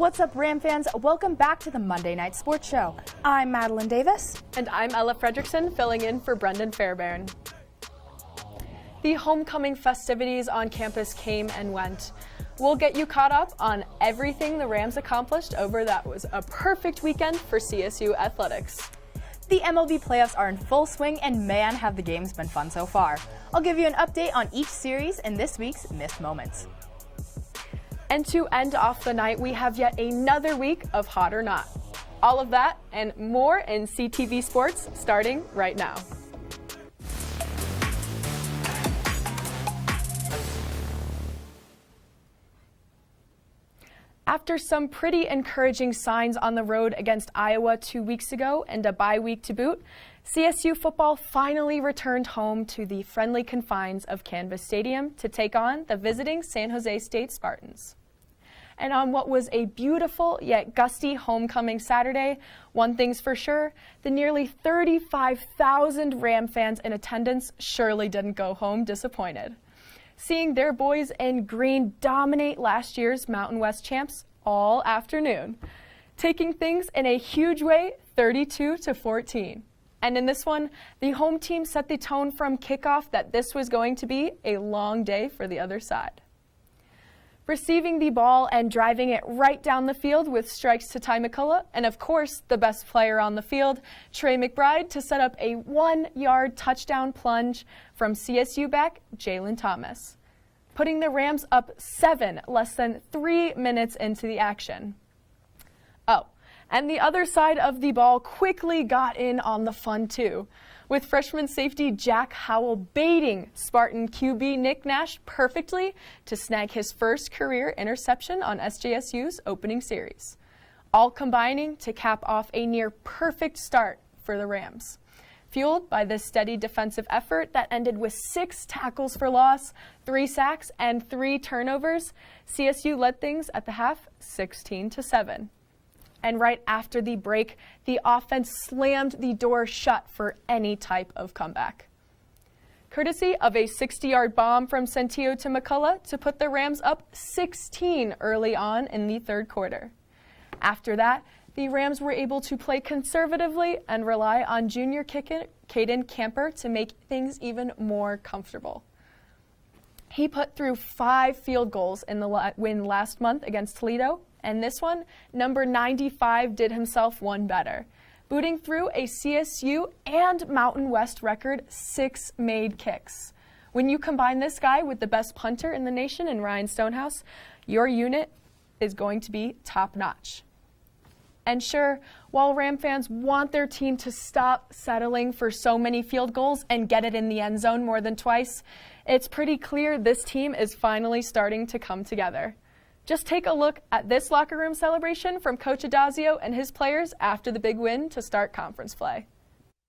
What's up, Ram fans? Welcome back to the Monday Night Sports Show. I'm Madeline Davis. And I'm Ella Fredrikson, filling in for Brendan Fairbairn. The homecoming festivities on campus came and went. We'll get you caught up on everything the Rams accomplished over that was a perfect weekend for CSU Athletics. The MLB playoffs are in full swing, and man, have the games been fun so far. I'll give you an update on each series in this week's Missed Moments. And to end off the night, we have yet another week of Hot or Not. All of that and more in CTV Sports starting right now. After some pretty encouraging signs on the road against Iowa 2 weeks ago and a bye week to boot, CSU football finally returned home to the friendly confines of Canvas Stadium to take on the visiting San Jose State Spartans. And on what was a beautiful yet gusty homecoming Saturday, one thing's for sure, the nearly 35,000 Ram fans in attendance surely didn't go home disappointed. Seeing their boys in green dominate last year's Mountain West champs all afternoon, taking things in a huge way, 32-14. And in this one, the home team set the tone from kickoff that this was going to be a long day for the other side. Receiving the ball and driving it right down the field with strikes to Ty McCullough, and of course, the best player on the field, Trey McBride, to set up a 1-yard touchdown plunge from CSU back Jalen Thomas, putting the Rams up 7 less than 3 minutes into the action. Oh, and the other side of the ball quickly got in on the fun too, with freshman safety Jack Howell baiting Spartan QB Nick Nash perfectly to snag his first career interception on SJSU's opening series, all combining to cap off a near perfect start for the Rams. Fueled by this steady defensive effort that ended with 6 tackles for loss, 3 sacks, and 3 turnovers, CSU led things at the half 16-7. And right after the break, the offense slammed the door shut for any type of comeback, courtesy of a 60-yard bomb from Centillo to McCullough to put the Rams up 16 early on in the third quarter. After that, the Rams were able to play conservatively and rely on junior kicker Caden Camper to make things even more comfortable. He put through 5 field goals in the win last month against Toledo, and this one, number 95 did himself one better, booting through a CSU and Mountain West record 6 made kicks. When you combine this guy with the best punter in the nation in Ryan Stonehouse, your unit is going to be top-notch. And sure, while Ram fans want their team to stop settling for so many field goals and get it in the end zone more than twice, it's pretty clear this team is finally starting to come together. Just take a look at this locker room celebration from Coach Adazio and his players after the big win to start conference play.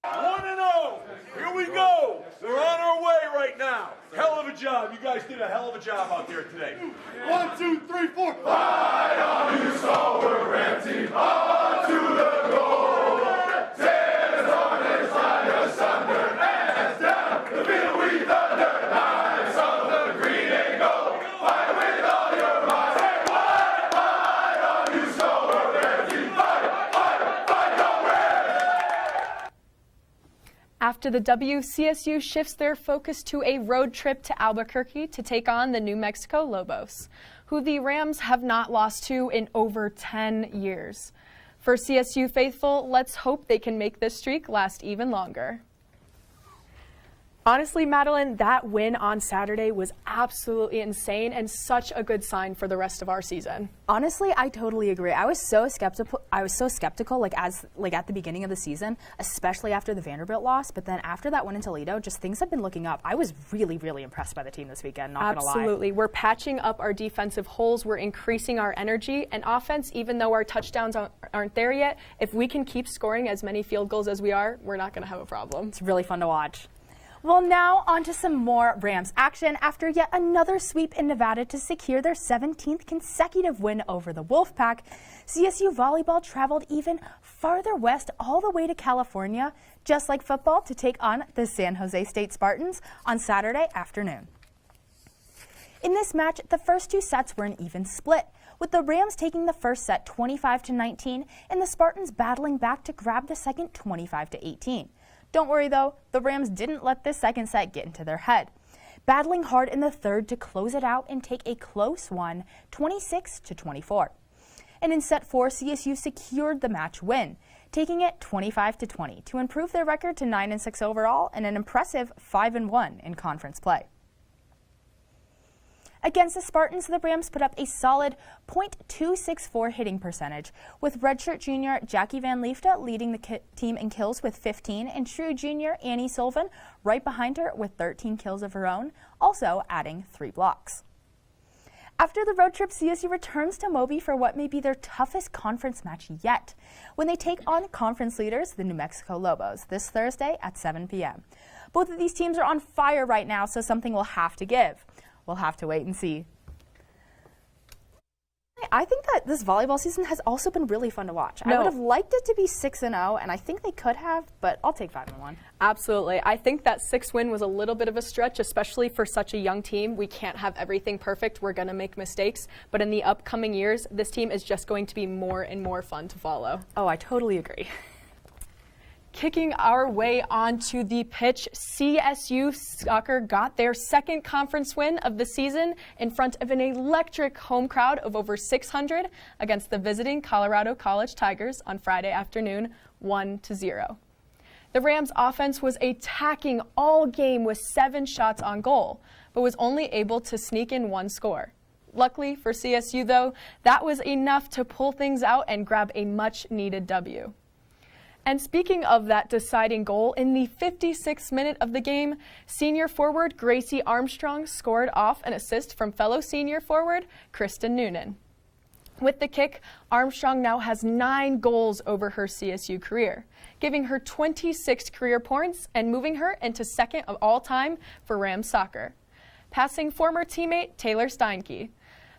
1-0, here we go. We're on our way right now. Hell of a job. You guys did a hell of a job out there today. 1, 2, 3, 4. Fight on, you stalwart Ram team, on to the goal. Tears on his line asunder, hands down, the field we thunder. Knives on the green and gold. Fight with all your might. Fight on, you stalwart Ram team. Fight, don't rest. After the W, CSU shifts their focus to a road trip to Albuquerque to take on the New Mexico Lobos, who the Rams have not lost to in over 10 years. For CSU faithful, let's hope they can make this streak last even longer. Honestly, Madeline, that win on Saturday was absolutely insane and such a good sign for the rest of our season. Honestly, I totally agree. I was so skeptical at the beginning of the season, especially after the Vanderbilt loss, but then after that win in Toledo, just things have been looking up. I was really, really impressed by the team this weekend, not gonna lie. Absolutely. We're patching up our defensive holes, we're increasing our energy, and offense, even though our touchdowns aren't there yet, if we can keep scoring as many field goals as we are, we're not gonna have a problem. It's really fun to watch. Well, now on to some more Rams action after yet another sweep in Nevada to secure their 17th consecutive win over the Wolfpack. CSU volleyball traveled even farther west all the way to California, just like football, to take on the San Jose State Spartans on Saturday afternoon. In this match, the first 2 sets were an even split, with the Rams taking the first set 25-19 and the Spartans battling back to grab the second 25-18. Don't worry though, the Rams didn't let this second set get into their head, battling hard in the third to close it out and take a close one, 26-24. And in set 4, CSU secured the match win, taking it 25-20 to improve their record to 9-6 overall and an impressive 5-1 in conference play. Against the Spartans, the Rams put up a solid .264 hitting percentage, with redshirt junior Jackie Van Liefde leading the team in kills with 15, and true junior Annie Sylvan right behind her with 13 kills of her own, also adding 3 blocks. After the road trip, CSU returns to Moby for what may be their toughest conference match yet, when they take on conference leaders, the New Mexico Lobos, this Thursday at 7 p.m. Both of these teams are on fire right now, so something will have to give. We'll have to wait and see. I think that this volleyball season has also been really fun to watch. I would have liked it to be 6-0, and I think they could have, but I'll take 5-1. Absolutely. I think that 6 win was a little bit of a stretch, especially for such a young team. We can't have everything perfect. We're going to make mistakes, but in the upcoming years, this team is just going to be more and more fun to follow. Oh, I totally agree. Kicking our way onto the pitch, CSU soccer got their second conference win of the season in front of an electric home crowd of over 600 against the visiting Colorado College Tigers on Friday afternoon, 1-0. The Rams offense was attacking all game with 7 shots on goal, but was only able to sneak in 1 score. Luckily for CSU, though, that was enough to pull things out and grab a much-needed W. And speaking of that deciding goal, in the 56th minute of the game, senior forward Gracie Armstrong scored off an assist from fellow senior forward Kristen Noonan. With the kick, Armstrong now has 9 goals over her CSU career, giving her 26 career points and moving her into second of all time for Rams soccer, passing former teammate Taylor Steinke.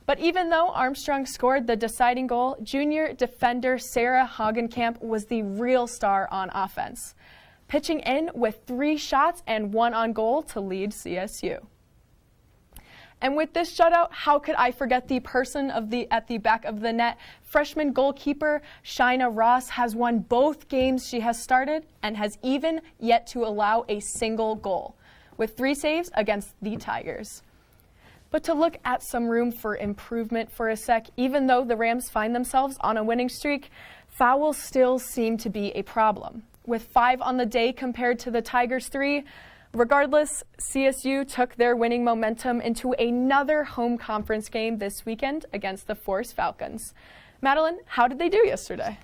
But even though Armstrong scored the deciding goal, junior defender Sarah Hagenkamp was the real star on offense, pitching in with 3 shots and 1 on goal to lead CSU. And with this shutout, how could I forget the person at the back of the net? Freshman goalkeeper Shina Ross has won both games she has started and has even yet to allow a single goal, with 3 saves against the Tigers. But to look at some room for improvement for a sec, even though the Rams find themselves on a winning streak, fouls still seem to be a problem. With 5 on the day compared to the Tigers' 3, regardless, CSU took their winning momentum into another home conference game this weekend against the Force Falcons. Madeline, how did they do yesterday?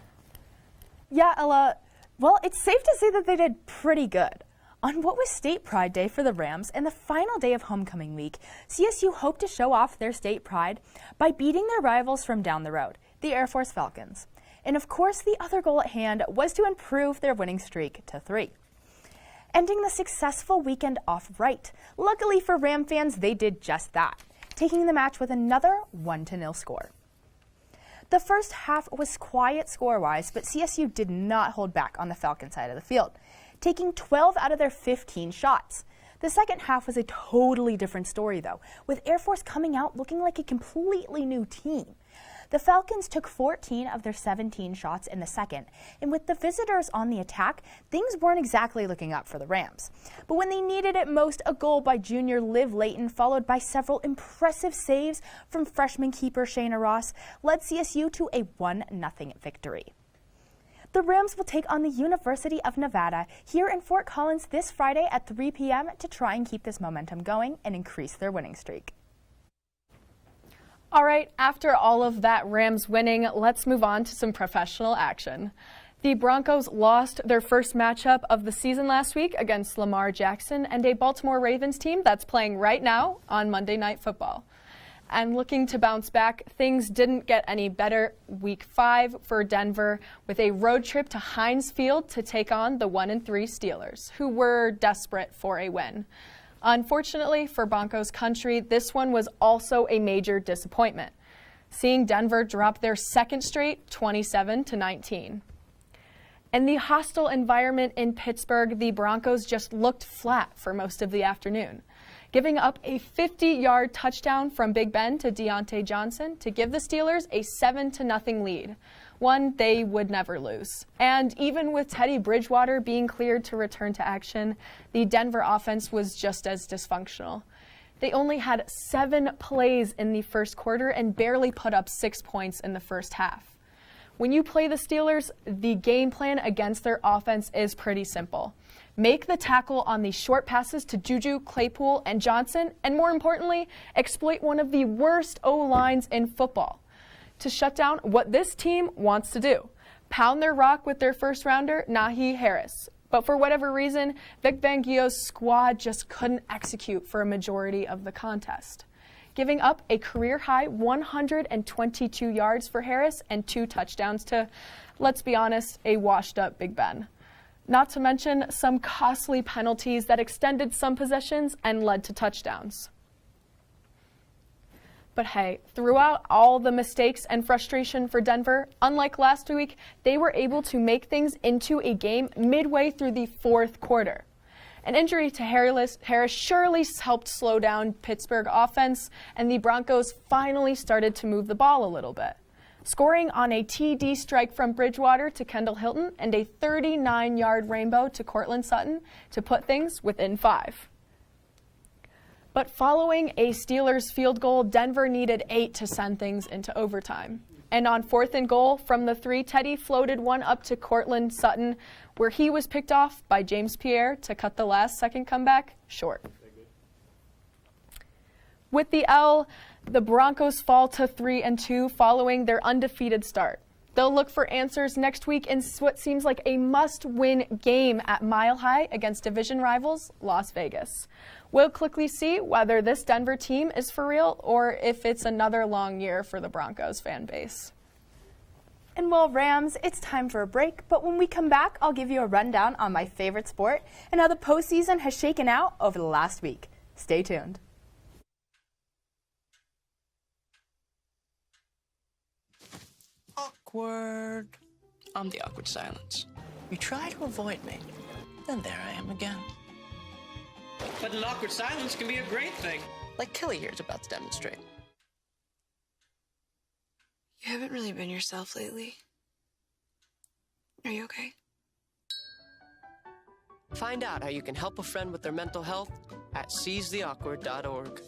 Yeah, Ella, well, it's safe to say that they did pretty good. On what was State Pride Day for the Rams and the final day of homecoming week, CSU hoped to show off their state pride by beating their rivals from down the road, the Air Force Falcons. And of course, the other goal at hand was to improve their winning streak to 3. Ending the successful weekend off right. Luckily for Ram fans, they did just that, taking the match with another 1-0 score. The first half was quiet score-wise, but CSU did not hold back on the Falcon side of the field, taking 12 out of their 15 shots. The second half was a totally different story, though, with Air Force coming out looking like a completely new team. The Falcons took 14 of their 17 shots in the second, and with the visitors on the attack, things weren't exactly looking up for the Rams. But when they needed it most, a goal by junior Liv Layton, followed by several impressive saves from freshman keeper Shana Ross, led CSU to a 1-0 victory. The Rams will take on the University of Nevada here in Fort Collins this Friday at 3 p.m. to try and keep this momentum going and increase their winning streak. All right, after all of that Rams winning, let's move on to some professional action. The Broncos lost their first matchup of the season last week against Lamar Jackson and a Baltimore Ravens team that's playing right now on Monday Night Football. And looking to bounce back, things didn't get any better week 5 for Denver with a road trip to Heinz Field to take on the 1-3 Steelers, who were desperate for a win. Unfortunately for Broncos country, this one was also a major disappointment, seeing Denver drop their second straight 27-19. In the hostile environment in Pittsburgh, the Broncos just looked flat for most of the afternoon, giving up a 50-yard touchdown from Big Ben to Deontay Johnson to give the Steelers a 7-0 lead, one they would never lose. And even with Teddy Bridgewater being cleared to return to action, the Denver offense was just as dysfunctional. They only had 7 plays in the first quarter and barely put up 6 points in the first half. When you play the Steelers, the game plan against their offense is pretty simple. Make the tackle on the short passes to Juju, Claypool, and Johnson, and more importantly, exploit one of the worst O-lines in football to shut down what this team wants to do, pound their rock with their first-rounder, Najee Harris. But for whatever reason, Vic Fangio's squad just couldn't execute for a majority of the contest, giving up a career-high 122 yards for Harris and 2 touchdowns to, let's be honest, a washed-up Big Ben. Not to mention some costly penalties that extended some possessions and led to touchdowns. But hey, throughout all the mistakes and frustration for Denver, unlike last week, they were able to make things into a game midway through the fourth quarter. An injury to Harris surely helped slow down Pittsburgh offense, and the Broncos finally started to move the ball a little bit, scoring on a TD strike from Bridgewater to Kendall Hilton and a 39-yard rainbow to Courtland Sutton to put things within 5. But following a Steelers field goal, Denver needed 8 to send things into overtime. And on 4th and goal from the 3, Teddy floated one up to Courtland Sutton, where he was picked off by James Pierre to cut the last-second comeback short. With the L, the Broncos fall to 3-2 following their undefeated start. They'll look for answers next week in what seems like a must-win game at Mile High against division rivals Las Vegas. We'll quickly see whether this Denver team is for real or if it's another long year for the Broncos fan base. And well, Rams, it's time for a break, but when we come back, I'll give you a rundown on my favorite sport and how the postseason has shaken out over the last week. Stay tuned. Awkward. I'm the awkward silence. You try to avoid me, then there I am again. But an awkward silence can be a great thing. Like Kelly here is about to demonstrate. You haven't really been yourself lately. Are you okay? Find out how you can help a friend with their mental health at seizetheawkward.org.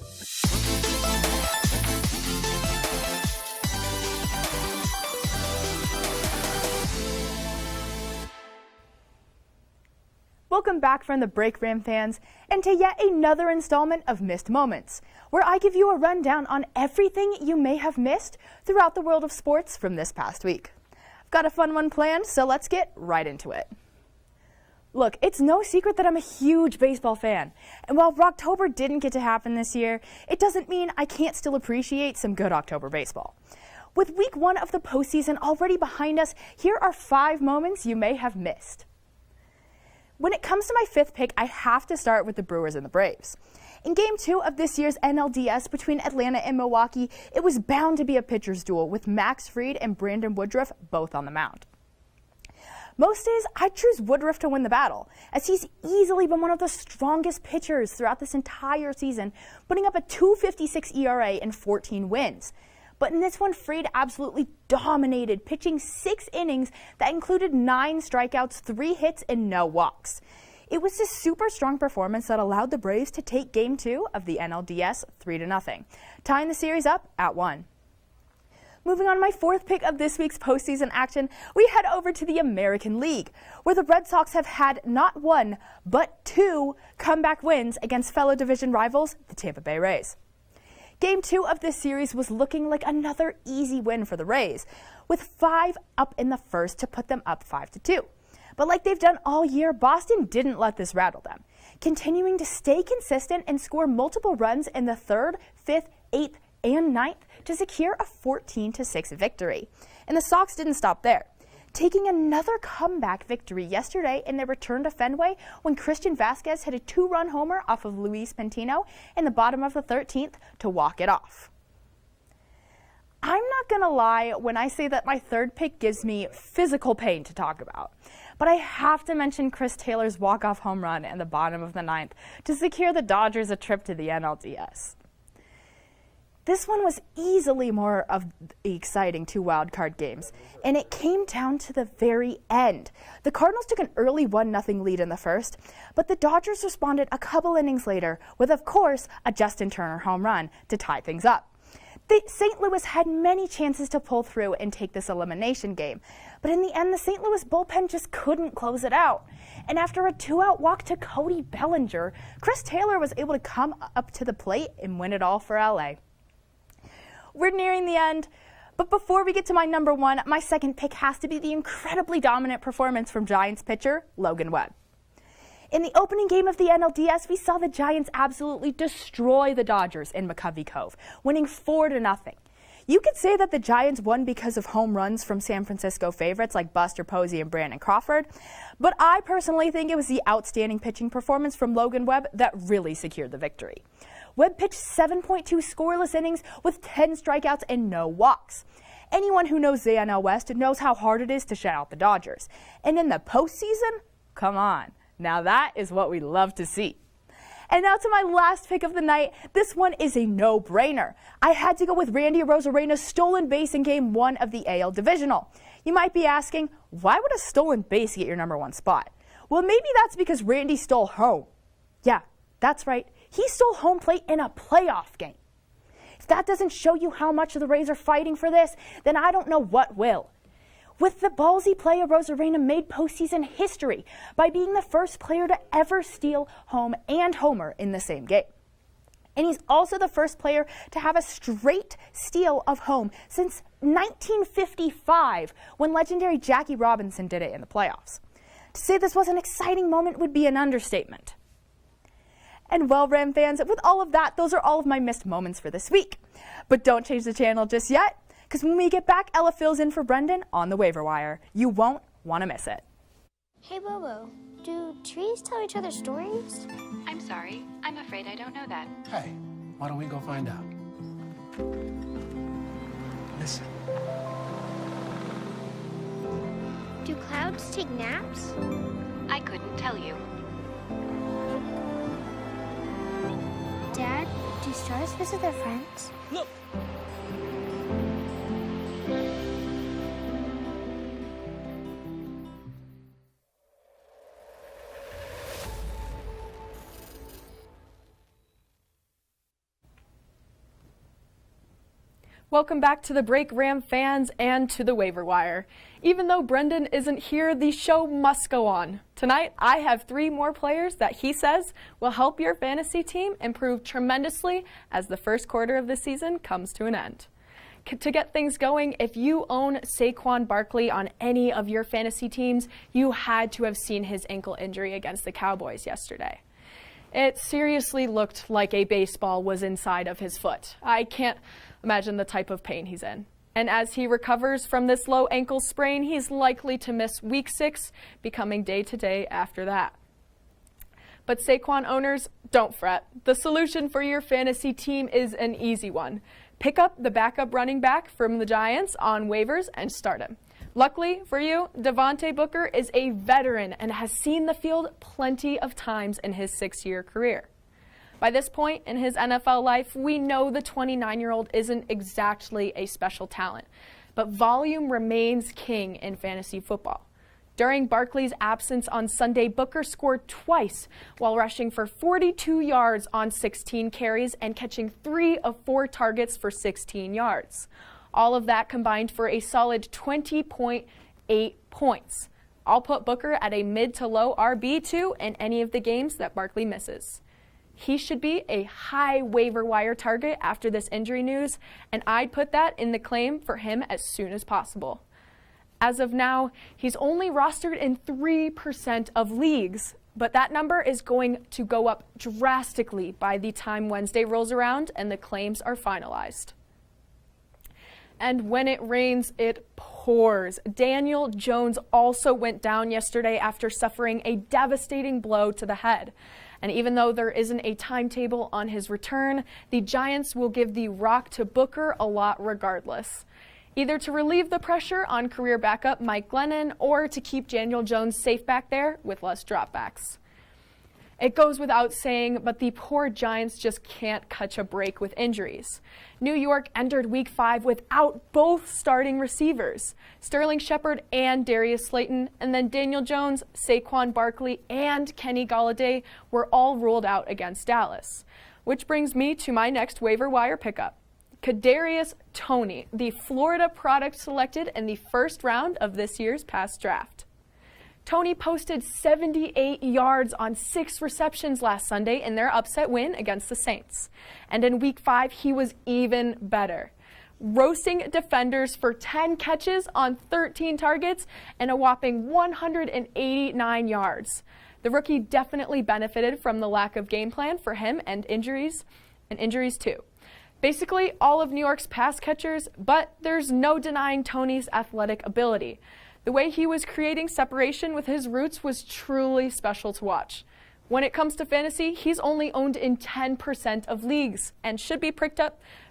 Welcome back from the break, Ram fans, and to yet another installment of Missed Moments, where I give you a rundown on everything you may have missed throughout the world of sports from this past week. I've got a fun one planned, so let's get right into it. Look, it's no secret that I'm a huge baseball fan, and while Rocktober didn't get to happen this year, it doesn't mean I can't still appreciate some good October baseball. With week 1 of the postseason already behind us, here are 5 moments you may have missed. When it comes to my 5th pick, I have to start with the Brewers and the Braves. In Game 2 of this year's NLDS between Atlanta and Milwaukee, it was bound to be a pitcher's duel with Max Fried and Brandon Woodruff both on the mound. Most days, I'd choose Woodruff to win the battle, as he's easily been one of the strongest pitchers throughout this entire season, putting up a .256 ERA and 14 wins. But in this one, Fried absolutely dominated, pitching 6 innings that included 9 strikeouts, 3 hits, and no walks. It was this super strong performance that allowed the Braves to take Game 2 of the NLDS 3-0, tying the series up at 1. Moving on to my 4th pick of this week's postseason action, we head over to the American League, where the Red Sox have had not 1, but 2 comeback wins against fellow division rivals, the Tampa Bay Rays. Game 2 of this series was looking like another easy win for the Rays, with 5 up in the first to put them up 5-2. But like they've done all year, Boston didn't let this rattle them, continuing to stay consistent and score multiple runs in the 3rd, 5th, 8th, and 9th to secure a 14-6 victory. And the Sox didn't stop there, taking another comeback victory yesterday in their return to Fenway when Christian Vasquez hit a 2-run homer off of Luis Pantino in the bottom of the 13th to walk it off. I'm not gonna lie when I say that my third pick gives me physical pain to talk about. But I have to mention Chris Taylor's walk-off home run in the bottom of the ninth to secure the Dodgers a trip to the NLDS. This one was easily more of the exciting two wildcard games, and it came down to the very end. The Cardinals took an early 1-0 lead in the first, but the Dodgers responded a couple innings later with, of course, a Justin Turner home run to tie things up. St. Louis had many chances to pull through and take this elimination game, but in the end, the St. Louis bullpen just couldn't close it out. And after a 2-out walk to Cody Bellinger, Chris Taylor was able to come up to the plate and win it all for LA. We're nearing the end, but before we get to my number one, my second pick has to be the incredibly dominant performance from Giants pitcher Logan Webb. In the opening game of the NLDS, we saw the Giants absolutely destroy the Dodgers in McCovey Cove, winning 4-0. You could say that the Giants won because of home runs from San Francisco favorites like Buster Posey and Brandon Crawford, but I personally think it was the outstanding pitching performance from Logan Webb that really secured the victory. Webb pitched 7.2 scoreless innings with 10 strikeouts and no walks. Anyone who knows the NL West knows how hard it is to shut out the Dodgers. And in the postseason, come on. Now that is what we love to see. And now to my last pick of the night. This one is a no-brainer. I had to go with Randy AROZARENA's stolen base in Game 1 of the AL Divisional. You might be asking, why would a stolen base get your number one spot? Well, maybe that's because Randy stole home. Yeah, that's right. He stole home plate in a playoff game. If that doesn't show you how much the Rays are fighting for this, then I don't know what will. With the ballsy play, AROZARENA made postseason history by being the first player to ever steal home and homer in the same game. And he's also the first player to have a straight steal of home since 1955, when legendary Jackie Robinson did it in the playoffs. To say this was an exciting moment would be an understatement. And well, Ram fans, with all of that, those are all of my missed moments for this week. But don't change the channel just yet, because when we get back, Ella fills in for Brendan on the waiver wire. You won't want to miss it. Hey, Bobo, do trees tell each other stories? I'm sorry. I'm afraid I don't know that. Hey, why don't we go find out? Listen. Do clouds take naps? I couldn't tell you. Dad, do stars visit their friends? Look! Welcome back to the break, Ram fans, and to the waiver wire. Even though Brendan isn't here, the show must go on. Tonight, I have 3 more players that he says will help your fantasy team improve tremendously as the first quarter of the season comes to an end. To get things going, if you own Saquon Barkley on any of your fantasy teams, you had to have seen his ankle injury against the Cowboys yesterday. It seriously looked like a baseball was inside of his foot. I can't imagine the type of pain he's in. And as he recovers from this low ankle sprain, he's likely to miss week 6, becoming day-to-day after that. But Saquon owners, don't fret. The solution for your fantasy team is an easy one. Pick up the backup running back from the Giants on waivers and start him. Luckily for you, Devontae Booker is a veteran and has seen the field plenty of times in his 6-year career. By this point in his NFL life, we know the 29-year-old isn't exactly a special talent, but volume remains king in fantasy football. During Barkley's absence on Sunday, Booker scored twice while rushing for 42 yards on 16 carries and catching 3 of 4 targets for 16 yards. All of that combined for a solid 20.8 points. I'll put Booker at a mid to low RB2 in any of the games that Barkley misses. He should be a high waiver wire target after this injury news, and I'd put that in the claim for him as soon as possible. As of now, he's only rostered in 3% of leagues, but that number is going to go up drastically by the time Wednesday rolls around and the claims are finalized. And when it rains, it pours. Daniel Jones also went down yesterday after suffering a devastating blow to the head. And even though there isn't a timetable on his return, the Giants will give the rock to Booker a lot regardless. Either to relieve the pressure on career backup Mike Glennon or to keep Daniel Jones safe back there with less dropbacks. It goes without saying, but the poor Giants just can't catch a break with injuries. New York entered Week 5 without both starting receivers, Sterling Shepard and Darius Slayton, and then Daniel Jones, Saquon Barkley, and Kenny Golladay were all ruled out against Dallas. Which brings me to my next waiver wire pickup. Kadarius Toney, the Florida product selected in the first round of this year's past draft. Toney posted 78 yards on 6 receptions last Sunday in their upset win against the Saints. And in Week 5, he was even better, roasting defenders for 10 catches on 13 targets and a whopping 189 yards. The rookie definitely benefited from the lack of game plan for him and injuries too. Basically, all of New York's pass catchers, but there's no denying Toney's athletic ability. The way he was creating separation with his roots was truly special to watch. When it comes to fantasy, he's only owned in 10% of leagues and should be pretty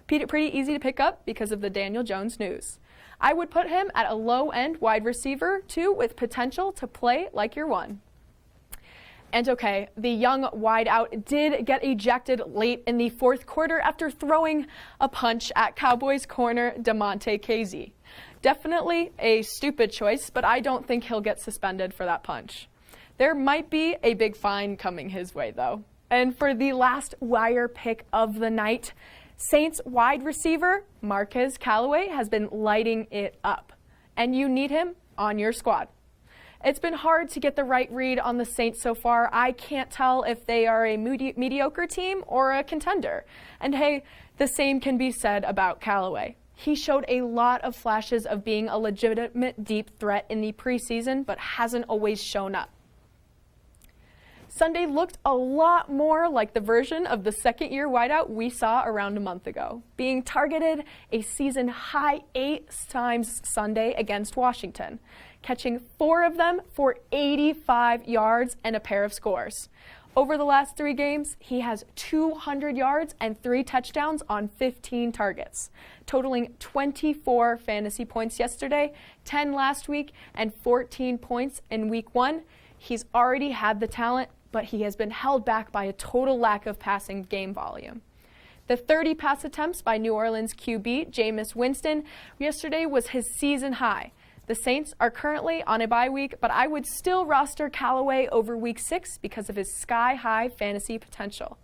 easy to pick up because of the Daniel Jones news. I would put him at a low-end wide receiver, too, with potential to play like you're one. And okay, the young wideout did get ejected late in the fourth quarter after throwing a punch at Cowboys corner DeMonte Casey. Definitely a stupid choice, but I don't think he'll get suspended for that punch. There might be a big fine coming his way, though. And for the last wire pick of the night, Saints wide receiver Marquez Callaway has been lighting it up, and you need him on your squad. It's been hard to get the right read on the Saints so far. I can't tell if they are a mediocre team or a contender. And hey, the same can be said about Callaway. He showed a lot of flashes of being a legitimate deep threat in the preseason, but hasn't always shown up. Sunday looked a lot more like the version of the second-year wideout we saw around a month ago, being targeted a season-high 8 times Sunday against Washington, catching 4 of them for 85 yards and a pair of scores. Over the last 3 games, he has 200 yards and 3 touchdowns on 15 targets, totaling 24 fantasy points yesterday, 10 last week, and 14 points in Week 1. He's already had the talent, but he has been held back by a total lack of passing game volume. The 30 pass attempts by New Orleans QB Jameis Winston yesterday was his season high. The Saints are currently on a bye week, but I would still roster Callaway over Week 6 because of his sky-high fantasy potential,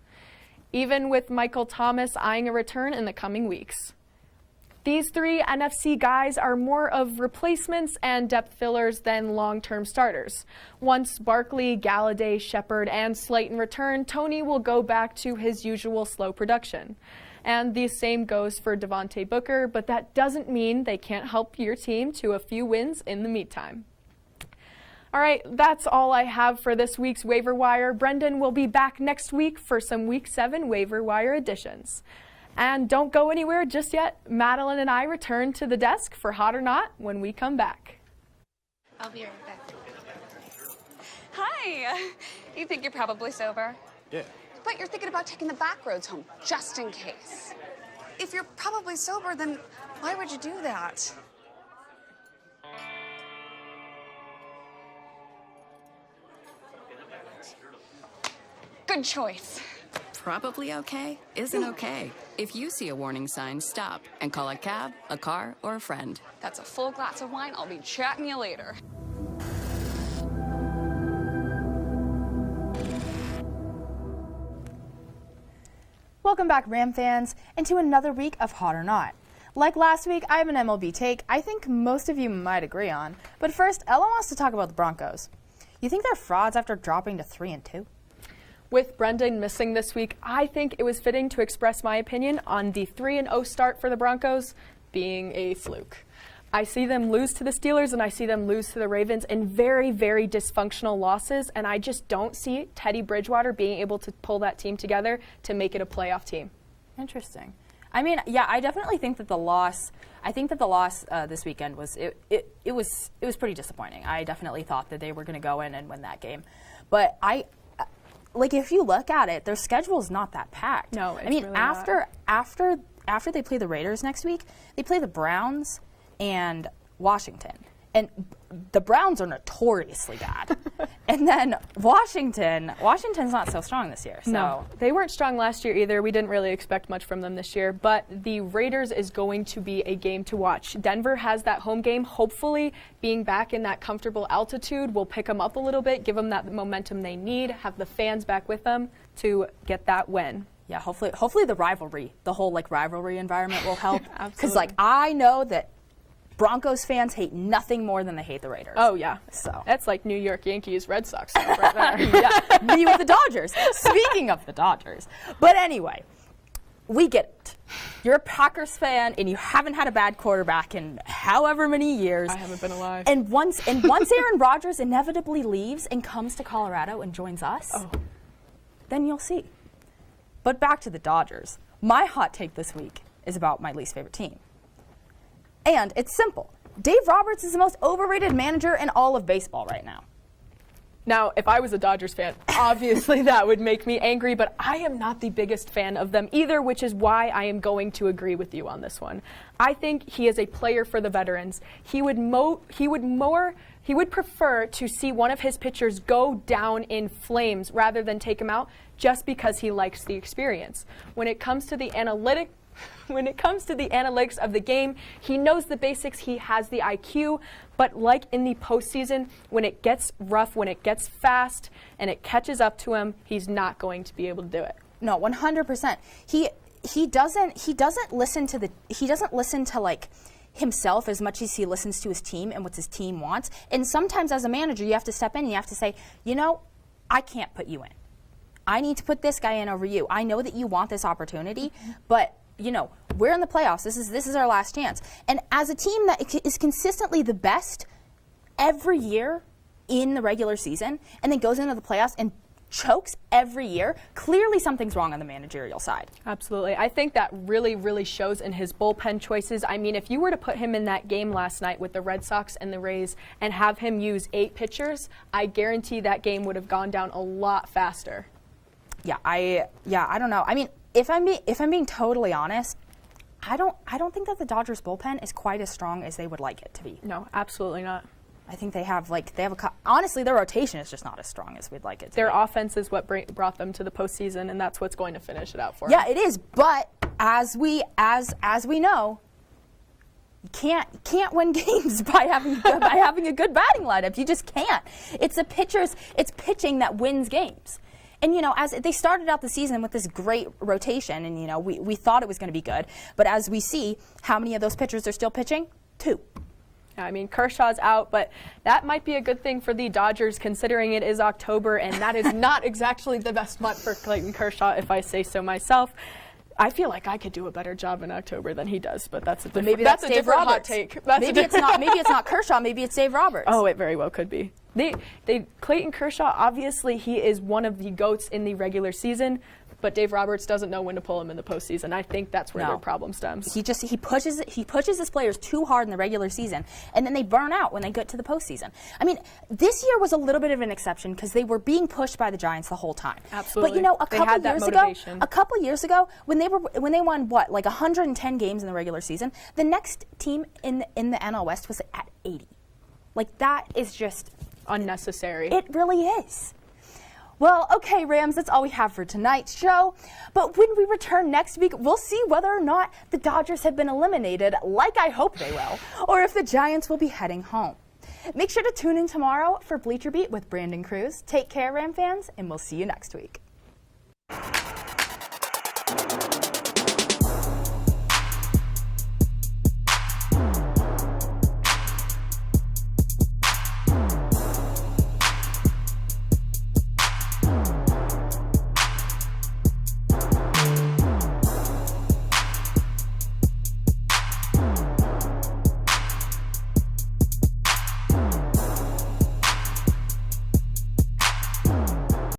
even with Michael Thomas eyeing a return in the coming weeks. These 3 NFC guys are more of replacements and depth fillers than long-term starters. Once Barkley, Galladay, Shepard, and Slayton return, Toney will go back to his usual slow production. And the same goes for Devontae Booker, but that doesn't mean they can't help your team to a few wins in the meantime. All right, that's all I have for this week's Waiver Wire. Brendan will be back next week for some Week 7 Waiver Wire editions. And don't go anywhere just yet. Madeline and I return to the desk for Hot or Not when we come back. I'll be right back. Hi. You think you're probably sober? Yeah. But you're thinking about taking the back roads home, just in case. If you're probably sober, then why would you do that? Good choice. Probably okay isn't okay. If you see a warning sign, stop and call a cab, a car, or a friend. That's a full glass of wine. I'll be chatting you later. Welcome back, Ram fans, and to another week of Hot or Not. Like last week, I have an MLB take I think most of you might agree on. But first, Ella wants to talk about the Broncos. You think they're frauds after dropping to 3-2? With Brendan missing this week, I think it was fitting to express my opinion on the 3-0 start for the Broncos being a fluke. I see them lose to the Steelers and I see them lose to the Ravens in very, very dysfunctional losses, and I just don't see Teddy Bridgewater being able to pull that team together to make it a playoff team. Interesting. I mean, yeah, I definitely think that the loss. I think that the loss this weekend was it was pretty disappointing. I definitely thought that they were going to go in and win that game, but like if you look at it, their schedule is not that packed. No, it's I mean really after they play the Raiders next week, they play the Browns and Washington. And the Browns are notoriously bad. And then Washington's not so strong this year. So. No, they weren't strong last year either. We didn't really expect much from them this year. But the Raiders is going to be a game to watch. Denver has that home game. Hopefully, being back in that comfortable altitude will pick them up a little bit, give them that momentum they need, have the fans back with them to get that win. Yeah, hopefully the rivalry, the whole rivalry environment will help. Absolutely. Because I know that Broncos fans hate nothing more than they hate the Raiders. Oh, yeah. So that's like New York Yankees, Red Sox stuff right there. Yeah, me with the Dodgers. Speaking of the Dodgers. But anyway, we get it. You're a Packers fan, and you haven't had a bad quarterback in however many years. I haven't been alive. And once Aaron Rodgers inevitably leaves and comes to Colorado and joins us, then you'll see. But back to the Dodgers. My hot take this week is about my least favorite team. And it's simple. Dave Roberts is the most overrated manager in all of baseball right now. Now, if I was a Dodgers fan, obviously that would make me angry, but I am not the biggest fan of them either, which is why I am going to agree with you on this one. I think he is a player for the veterans. He would prefer to see one of his pitchers go down in flames rather than take him out just because he likes the experience. When it comes to the analytics of the game, he knows the basics, he has the IQ, but like in the postseason, when it gets rough, when it gets fast, and it catches up to him, he's not going to be able to do it. No, 100%. He doesn't listen to himself as much as he listens to his team and what his team wants. And sometimes as a manager, you have to step in and you have to say, I can't put you in. I need to put this guy in over you. I know that you want this opportunity, but we're in the playoffs. This is our last chance. And as a team that is consistently the best every year in the regular season and then goes into the playoffs and chokes every year, clearly something's wrong on the managerial side. Absolutely. I think that really, really shows in his bullpen choices. I mean, if you were to put him in that game last night with the Red Sox and the Rays and have him use 8 pitchers, I guarantee that game would have gone down a lot faster. Yeah, I don't know. I mean, if I'm being totally honest, I don't think that the Dodgers bullpen is quite as strong as they would like it to be. No, absolutely not. I think honestly, their rotation is just not as strong as we'd like it to Their be. offense is what brought them to the postseason, and that's what's going to finish it out for them. Yeah, it is. But as we know, you can't win games by having a good batting lineup. You just can't. It's pitching that wins games. And, as they started out the season with this great rotation, and, we thought it was going to be good. But as we see, how many of those pitchers are still pitching? 2. I mean, Kershaw's out, but that might be a good thing for the Dodgers considering it is October, and that is not exactly the best month for Clayton Kershaw, if I say so myself. I feel like I could do a better job in October than he does, but that's a different, hot take. Maybe it's not Kershaw. Maybe it's Dave Roberts. Oh, it very well could be. Clayton Kershaw, obviously, he is one of the GOATs in the regular season, but Dave Roberts doesn't know when to pull him in the postseason. I think that's where their problem stems. He pushes his players too hard in the regular season, and then they burn out when they get to the postseason. I mean, this year was a little bit of an exception because they were being pushed by the Giants the whole time. Absolutely. But a couple years ago, when they won 110 games in the regular season, the next team in the NL West was at 80. That is just unnecessary. It really is. Well, okay, Rams, that's all we have for tonight's show. But when we return next week, we'll see whether or not the Dodgers have been eliminated, like I hope they will, or if the Giants will be heading home. Make sure to tune in tomorrow for Bleacher Beat with Brandon Cruz. Take care, Ram fans, and we'll see you next week.